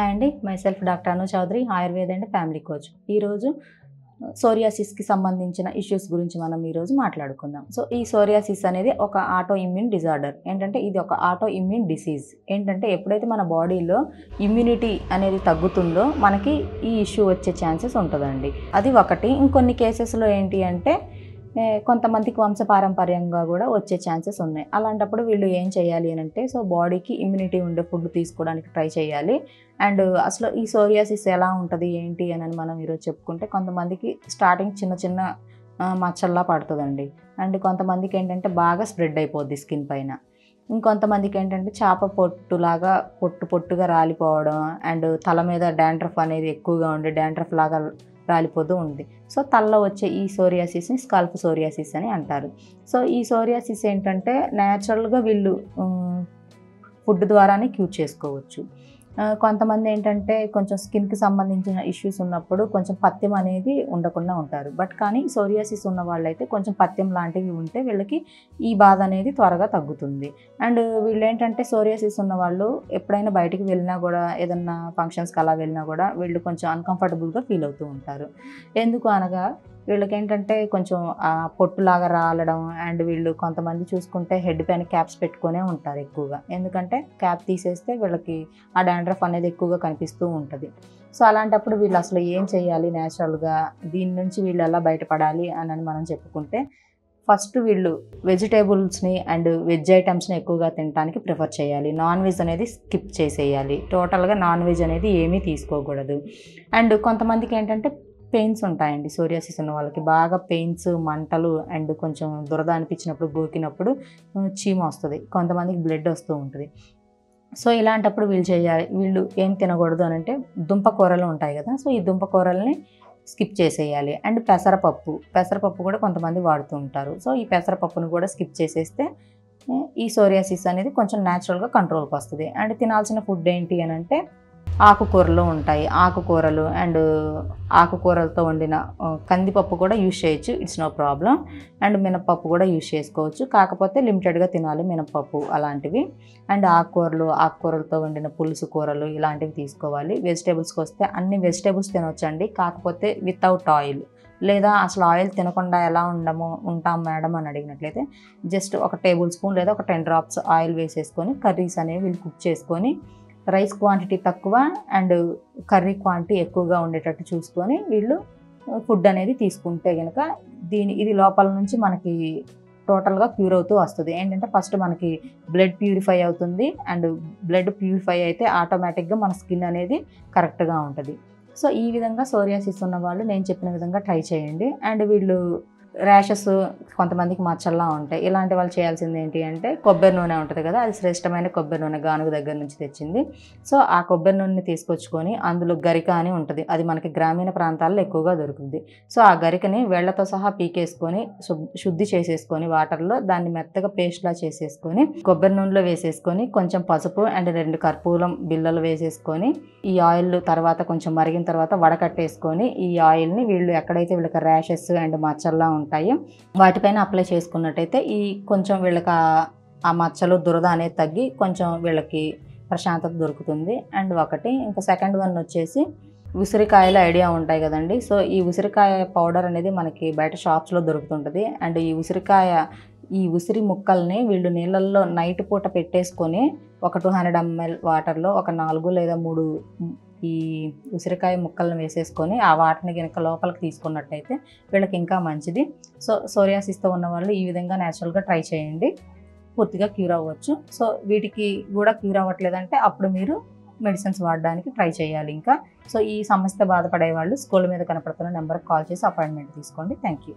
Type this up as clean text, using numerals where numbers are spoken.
Hi అండి, myself doctor Anu Chaudhary, Ayurveda and family coach. ఈరోజు సోరియాసిస్కి సంబంధించిన ఇష్యూస్ గురించి మనం ఈరోజు మాట్లాడుకుందాం. సో ఈ సోరియాసిస్ అనేది ఒక ఆటో ఇమ్యూన్ డిజార్డర్. ఏంటంటే ఇది ఒక ఆటో ఇమ్యూన్ డిసీజ్. ఏంటంటే ఎప్పుడైతే మన బాడీలో ఇమ్యూనిటీ అనేది తగ్గుతుందో మనకి ఈ ఇష్యూ వచ్చే ఛాన్సెస్ ఉంటుందండి. అది ఒకటి. ఇంకొన్ని కేసెస్లో ఏంటి అంటే కొంతమందికి వంశపారంపర్యంగా కూడా వచ్చే ఛాన్సెస్ ఉన్నాయి. అలాంటప్పుడు వీళ్ళు ఏం చేయాలి అని అంటే, సో బాడీకి ఇమ్యూనిటీ ఉండే ఫుడ్ తీసుకోవడానికి ట్రై చేయాలి. అండ్ అసలు ఈ సోరియాసిస్ ఎలా ఉంటుంది ఏంటి అని మనం ఈరోజు చెప్పుకుంటే, కొంతమందికి స్టార్టింగ్ చిన్న చిన్న మచ్చల్లా పడుతుందండి. అండ్ కొంతమందికి ఏంటంటే బాగా స్ప్రెడ్ అయిపోద్ది స్కిన్ పైన. ఇంకొంతమందికి ఏంటంటే చేప పొట్టులాగా పొట్టుగా రాలిపోవడం, అండ్ తల మీద డాండ్రఫ్ అనేది ఎక్కువగా ఉండి డాండ్రఫ్ లాగా రాలిపోతూ ఉంది. సో తలలో వచ్చే ఈ సోరియాసిస్ని స్కాల్ప్ సోరియాసిస్ అని అంటారు. సో ఈ సోరియాసిస్ ఏంటంటే న్యాచురల్గా వీళ్ళు ఫుడ్ ద్వారానే క్యూర్ చేసుకోవచ్చు. కొంతమంది ఏంటంటే కొంచెం స్కిన్కి సంబంధించిన ఇష్యూస్ ఉన్నప్పుడు కొంచెం పథ్యం అనేది ఉండకుండా ఉంటారు. బట్ కానీ సోరియాసిస్ ఉన్న వాళ్ళైతే కొంచెం పథ్యం లాంటివి ఉంటే వీళ్ళకి ఈ బాధ అనేది త్వరగా తగ్గుతుంది. అండ్ వీళ్ళు ఏంటంటే సోరియాసిస్ ఉన్న వాళ్ళు ఎప్పుడైనా బయటికి వెళ్ళినా కూడా, ఏదన్నా ఫంక్షన్స్కి అలా వెళ్ళినా కూడా వీళ్ళు కొంచెం అన్కంఫర్టబుల్గా ఫీల్ అవుతూ ఉంటారు. ఎందుకు అనగా వీళ్ళకి ఏంటంటే కొంచెం పొట్టులాగా రాలడం, అండ్ వీళ్ళు కొంతమంది చూసుకుంటే హెడ్ పైన క్యాప్స్ పెట్టుకునే ఉంటారు ఎక్కువగా. ఎందుకంటే క్యాప్ తీసేస్తే వీళ్ళకి ఆ డాండ్రఫ్ అనేది ఎక్కువగా కనిపిస్తూ ఉంటుంది. సో అలాంటప్పుడు వీళ్ళు అసలు ఏం చేయాలి న్యాచురల్గా, దీని నుంచి వీళ్ళు ఎలా బయటపడాలి అని మనం చెప్పుకుంటే, ఫస్ట్ వీళ్ళు వెజిటేబుల్స్ని అండ్ వెజ్ ఐటమ్స్ని ఎక్కువగా తినడానికి ప్రిఫర్ చేయాలి. నాన్ వెజ్ అనేది స్కిప్ చేసేయాలి. టోటల్గా నాన్ వెజ్ అనేది ఏమీ తీసుకోకూడదు. అండ్ కొంతమందికి ఏంటంటే పెయిన్స్ ఉంటాయండి. సోరియాసిస్ ఉన్న వాళ్ళకి బాగా పెయిన్స్, మంటలు, అండ్ కొంచెం దురద అనిపించినప్పుడు, గోకినప్పుడు చీమ వస్తుంది. కొంతమందికి బ్లడ్ వస్తూ ఉంటుంది. సో ఇలాంటప్పుడు వీళ్ళు ఏం తినకూడదు అని అంటే, దుంప కూరలు ఉంటాయి కదా, సో ఈ దుంప కూరల్ని స్కిప్ చేసేయాలి. అండ్ పెసరపప్పు కూడా కొంతమంది వాడుతూ ఉంటారు. సో ఈ పెసరపప్పును కూడా స్కిప్ చేసేస్తే ఈ సోరియాసిస్ అనేది కొంచెం న్యాచురల్గా కంట్రోల్కి వస్తుంది. అండ్ తినాల్సిన ఫుడ్ ఏంటి అని అంటే, ఆకుకూరలు ఉంటాయి. ఆకుకూరలు అండ్ ఆకుకూరలతో వండిన కందిపప్పు కూడా యూజ్ చేయొచ్చు, ఇట్స్ నో ప్రాబ్లం. అండ్ మినపప్పు కూడా యూజ్ చేసుకోవచ్చు, కాకపోతే లిమిటెడ్గా తినాలి మినపప్పు అలాంటివి. అండ్ ఆకుకూరలతో వండిన పులుసు కూరలు ఇలాంటివి తీసుకోవాలి. వెజిటేబుల్స్కి వస్తే అన్ని వెజిటేబుల్స్ తినొచ్చండి, కాకపోతే వితౌట్ ఆయిల్. లేదా అసలు ఆయిల్ తినకుండా ఎలా ఉంటాం మేడం అని అడిగినట్లయితే, జస్ట్ ఒక టేబుల్ స్పూన్ లేదా ఒక 10 drops ఆయిల్ వేసేసుకొని కర్రీస్ అనేవి వీళ్ళు కుక్ చేసుకొని, రైస్ క్వాంటిటీ తక్కువ అండ్ కర్రీ క్వాంటిటీ ఎక్కువగా ఉండేటట్టు చూసుకొని వీళ్ళు ఫుడ్ అనేది తీసుకుంటే కనుక ఇది లోపల నుంచి మనకి టోటల్గా క్యూర్ అవుతూ వస్తుంది. ఏంటంటే ఫస్ట్ మనకి బ్లడ్ ప్యూరిఫై అవుతుంది. అండ్ బ్లడ్ ప్యూరిఫై అయితే ఆటోమేటిక్గా మన స్కిన్ అనేది కరెక్ట్గా ఉంటుంది. సో ఈ విధంగా సోరియాసిస్ ఉన్న వాళ్ళు నేను చెప్పిన విధంగా ట్రై చేయండి. అండ్ వీళ్ళు ర్యాషెస్, కొంతమందికి మచ్చల్లా ఉంటాయి. ఇలాంటి వాళ్ళు చేయాల్సింది ఏంటి అంటే, కొబ్బరి నూనె ఉంటుంది కదా, అది శ్రేష్టమైన కొబ్బరి నూనె గానుగ దగ్గర నుంచి తెచ్చింది. సో ఆ కొబ్బరి నూనెని తీసుకొచ్చుకొని అందులో గరిక అని ఉంటుంది, అది మనకి గ్రామీణ ప్రాంతాల్లో ఎక్కువగా దొరుకుతుంది. సో ఆ గరికని వేళ్లతో సహా పీకేసుకొని శుద్ధి చేసేసుకొని వాటర్లో దాన్ని మెత్తగా పేస్ట్లా చేసేసుకొని కొబ్బరి నూనెలో వేసేసుకొని కొంచెం పసుపు అండ్ 2 కర్పూరం బిళ్ళలు వేసేసుకొని ఈ ఆయిల్ తర్వాత కొంచెం మరిగిన తర్వాత వడకట్టేసుకొని ఈ ఆయిల్ని వీళ్ళు ఎక్కడైతే వీళ్ళకి ర్యాషెస్ అండ్ మచ్చల్లా ఉంటాయో వాటిపైన అప్లై చేసుకున్నట్టయితే ఈ కొంచెం వీళ్ళకి ఆ మచ్చలు, దురద అనేది తగ్గి కొంచెం వీళ్ళకి ప్రశాంతత దొరుకుతుంది. అండ్ ఒకటి. ఇంకా సెకండ్ వన్ వచ్చేసి ఉసిరికాయల ఐడియా ఉంటాయి కదండి. సో ఈ ఉసిరికాయ పౌడర్ అనేది మనకి బయట షాప్స్లో దొరుకుతుంటుంది. అండ్ ఈ ఉసిరి ముక్కల్ని వీళ్ళు నీళ్ళల్లో నైట్ పూట పెట్టేసుకొని ఒక 200 ml వాటర్లో ఒక 4 లేదా 3 ఈ ఉసిరికాయ ముక్కలను వేసేసుకొని ఆ వాటర్ని కనుక లోపలికి తీసుకున్నట్టయితే వీళ్ళకి ఇంకా మంచిది. సో సోరియాసిస్తో ఉన్న వాళ్ళు ఈ విధంగా న్యాచురల్గా ట్రై చేయండి, పూర్తిగా క్యూర్ అవ్వచ్చు. సో వీటికి కూడా క్యూర్ అవ్వట్లేదంటే అప్పుడు మీరు మెడిసిన్స్ వాడడానికి ట్రై చేయాలి ఇంకా. సో ఈ సమస్యతో బాధపడే వాళ్ళు స్కూల్ మీద కనపడుతున్న నెంబర్కి కాల్ చేసి అపాయింట్మెంట్ తీసుకోండి. Thank you.